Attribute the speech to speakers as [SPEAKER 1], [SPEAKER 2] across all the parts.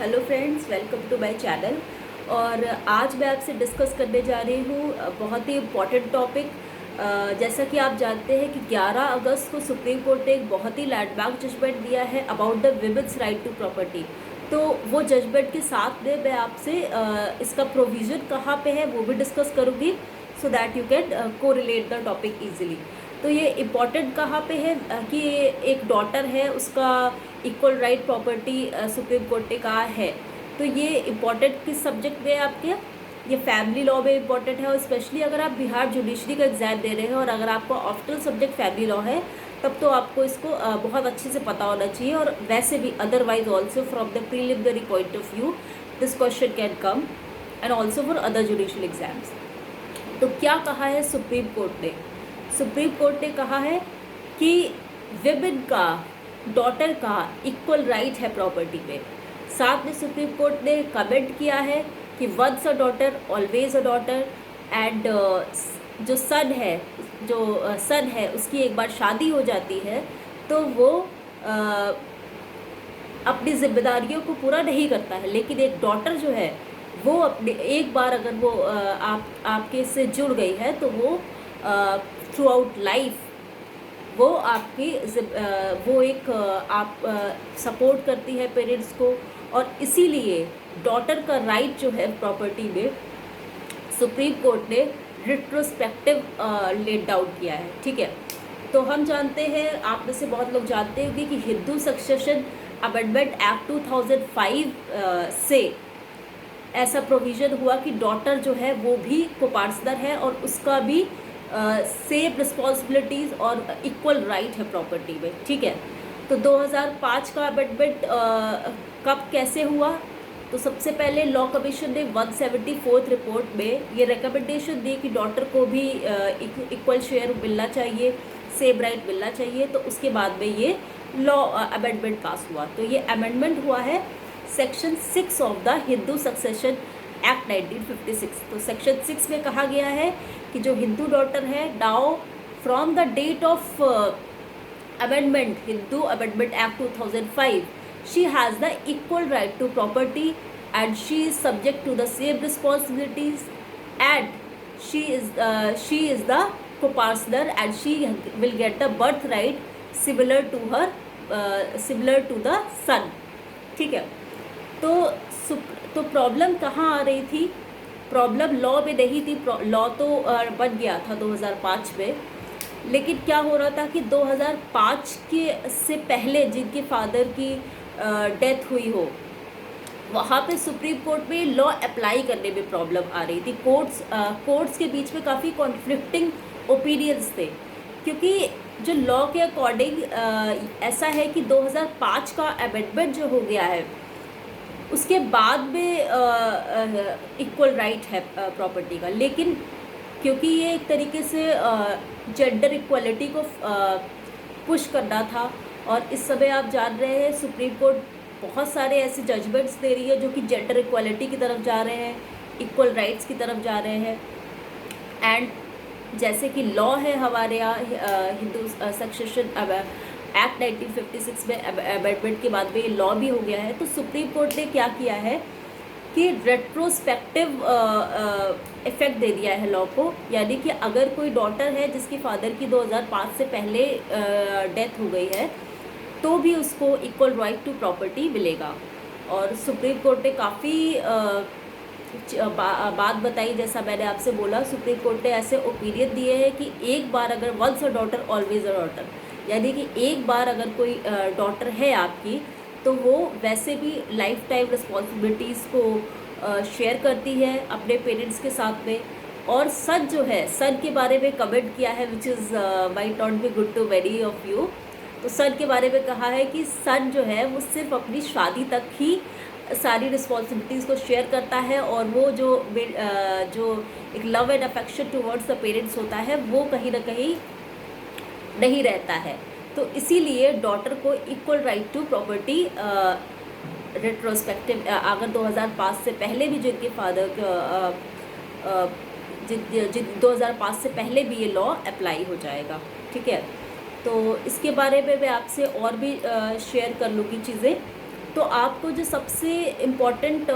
[SPEAKER 1] Hello friends, welcome to my channel. और आज मैं आपसे डिस्कस करने जा रही हूँ बहुत ही इम्पॉर्टेंट टॉपिक। जैसा कि आप जानते हैं कि 11 अगस्त को सुप्रीम कोर्ट ने एक बहुत ही लैंडमार्क जजमेंट दिया है about the women's right to property. तो वो जजमेंट के साथ में मैं आपसे इसका प्रोविज़न कहाँ पे है वो भी डिस्कस करूँगी, so that you can correlate the topic easily. तो ये इम्पॉर्टेंट कहाँ पे है कि एक डॉटर है, उसका equal right property supreme court ने कहा है। तो ये इम्पॉर्टेंट किस सब्जेक्ट में है आपके? ये फैमिली लॉ में इम्पॉर्टेंट है, और स्पेशली अगर आप बिहार जुडिशरी का एग्जाम दे रहे हैं और अगर आपका ऑप्शनल सब्जेक्ट फैमिली लॉ है तब तो आपको इसको बहुत अच्छे से पता होना चाहिए। और वैसे भी otherwise also from the preliminary point of view this question can come and also for other judicial exams. तो क्या कहा है सुप्रीम कोर्ट ने? सुप्रीम कोर्ट ने कहा है कि विमेन का, डॉटर का इक्वल राइट है प्रॉपर्टी पे। साथ में सुप्रीम कोर्ट ने कमेंट किया है कि once a daughter always a daughter, and जो सन है उसकी एक बार शादी हो जाती है तो वो अपनी जिम्मेदारियों को पूरा नहीं करता है। लेकिन एक डॉटर जो है वो अपने एक बार अगर वो आपके से जुड़ गई है तो वो थ्रू आउट लाइफ वो आपकी वो एक आप सपोर्ट करती है पेरेंट्स को। और इसीलिए डॉटर का राइट जो है प्रॉपर्टी में सुप्रीम कोर्ट ने रिट्रोस्पेक्टिव लेट डाउन किया है। ठीक है, तो हम जानते हैं, आप में से बहुत लोग जानते होंगे कि हिंदू सक्सेशन अमेंडमेंट एक्ट 2005 से ऐसा प्रोविज़न हुआ कि डॉटर जो है वो भी कोपार्सनर है और उसका भी सेम रिस्पॉन्सिबिलिटीज़ और इक्वल राइट है प्रॉपर्टी में। ठीक है, तो 2005 का अमेंडमेंट कब कैसे हुआ? तो सबसे पहले लॉ कमीशन ने 174th रिपोर्ट में ये रिकमेंडेशन दी कि डॉटर को भी इक्वल शेयर मिलना चाहिए, सेम राइट मिलना चाहिए। तो उसके बाद में ये लॉ अमेंडमेंट पास हुआ। तो ये अमेंडमेंट हुआ है section 6 of the Hindu succession act 1956। तो सेक्शन 6 में कहा गया है कि जो हिंदू डॉटर है, now from the date of amendment, Hindu amendment act 2005, she has the equal right to property and she is subject to the same responsibilities, and she is the co-partner and she will get the birthright similar to her similar to the son। ठीक है, तो problem कहाँ आ रही थी? Problem law में नहीं थी। Law तो बन गया था 2005 में, लेकिन क्या हो रहा था कि 2005 के से पहले जिनके फादर की डेथ हुई हो, वहाँ पे सुप्रीम कोर्ट में लॉ अप्लाई करने में प्रॉब्लम आ रही थी। कोर्ट्स के बीच में काफ़ी कॉन्फ्लिक्टिंग ओपिनियंस थे, क्योंकि जो लॉ के अकॉर्डिंग ऐसा है कि 2005 का अमेंडमेंट जो हो गया है उसके बाद में इक्वल राइट है प्रॉपर्टी का। लेकिन क्योंकि ये एक तरीके से जेंडर इक्वलिटी को पुश करना था, और इस समय आप जान रहे हैं सुप्रीम कोर्ट बहुत सारे ऐसे जजमेंट्स दे रही है जो कि जेंडर इक्वलिटी की तरफ जा रहे हैं, इक्वल राइट्स की तरफ जा रहे हैं। एंड जैसे कि लॉ है हमारे यहाँ हिंदू सक्सेशन एक्ट 1956 में अमेंडमेंट के बाद में ये लॉ भी हो गया है। तो सुप्रीम कोर्ट ने क्या किया है कि रेट्रोस्पेक्टिव इफ़ेक्ट दे दिया है लॉ को, यानी कि अगर कोई डॉटर है जिसकी फादर की 2005 से पहले डेथ हो गई है तो भी उसको इक्वल राइट टू प्रॉपर्टी मिलेगा। और सुप्रीम कोर्ट ने काफ़ी बात बताई, जैसा मैंने आपसे बोला, सुप्रीम कोर्ट ने ऐसे ओपिनियन दिए हैं कि एक बार अगर once a daughter always a daughter, यानी कि एक बार अगर कोई डॉटर है आपकी तो वो वैसे भी लाइफ टाइम रिस्पॉन्सिबिलिटीज़ को शेयर करती है अपने पेरेंट्स के साथ में। और सन जो है, सन के बारे में कमेंट किया है which is might not be good to many of you. तो सन के बारे में कहा है कि सन जो है वो सिर्फ अपनी शादी तक ही सारी रिस्पॉन्सिबिलिटीज़ को शेयर करता है, और वो जो एक love and affection towards the parents होता है वो कहीं ना कहीं नहीं रहता है। तो इसीलिए डॉटर को equal right to property retrospective, अगर 2005 से पहले भी जिनके फादर 2005 से पहले भी ये लॉ अप्लाई हो जाएगा। ठीक है, तो इसके बारे में मैं आपसे और भी शेयर कर लूँगी चीज़ें। तो आपको जो सबसे इम्पोर्टेंट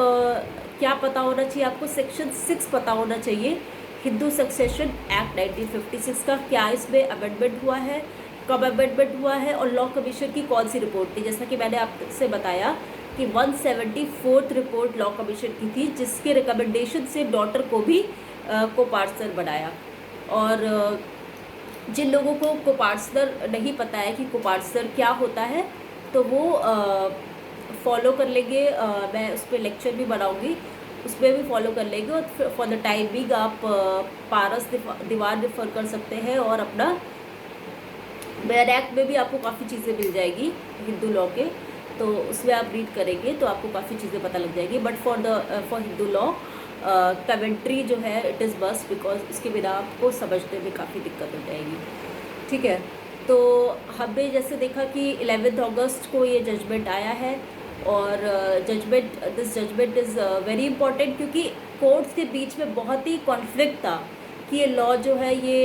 [SPEAKER 1] क्या पता होना चाहिए, आपको सेक्शन 6 पता होना चाहिए हिंदू सक्सेशन एक्ट 1956 का, क्या इसमें अमेंडमेंट हुआ है, कब अमेंडमेंट हुआ है, और लॉ कमीशन की कौन सी रिपोर्ट थी। जैसा कि मैंने आपसे बताया कि 174th रिपोर्ट लॉ कमीशन की थी, जिसके रिकमेंडेशन से डॉटर को भी कोपार्सर बनाया। और जिन लोगों को कोपार्सर नहीं पता है कि कोपार्सर क्या होता है, तो वो फॉलो कर लेंगे, मैं उस पर लेक्चर भी बनाऊंगी, उसमें भी फॉलो कर लेंगे। और फॉर द टाइम बिंग आप पारस दीवार रेफर कर सकते हैं, और अपना बेयर एक्ट में भी आपको काफ़ी चीज़ें मिल जाएगी हिंदू लॉ के, तो उसमें आप रीड करेंगे तो आपको काफ़ी चीज़ें पता लग जाएगी। But for Hindu law commentary जो है इट इज़ बस, बिकॉज इसके बिना आपको समझने में काफ़ी दिक्कत हो जाएगी। ठीक है, तो हमने जैसे देखा कि 11 अगस्त को ये जजमेंट आया है, और this judgement is very important, क्योंकि कोर्ट्स के बीच में बहुत ही कॉन्फ्लिक्ट था कि ये लॉ जो है ये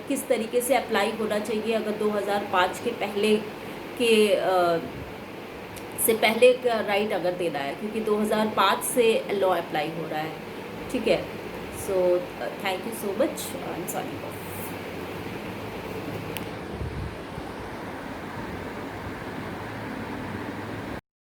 [SPEAKER 1] किस तरीके से अप्लाई होना चाहिए अगर 2005 के पहले के से पहले का राइट अगर देना है, क्योंकि 2005 से लॉ अप्लाई हो रहा है। ठीक है, so thank you so much, I am sorry.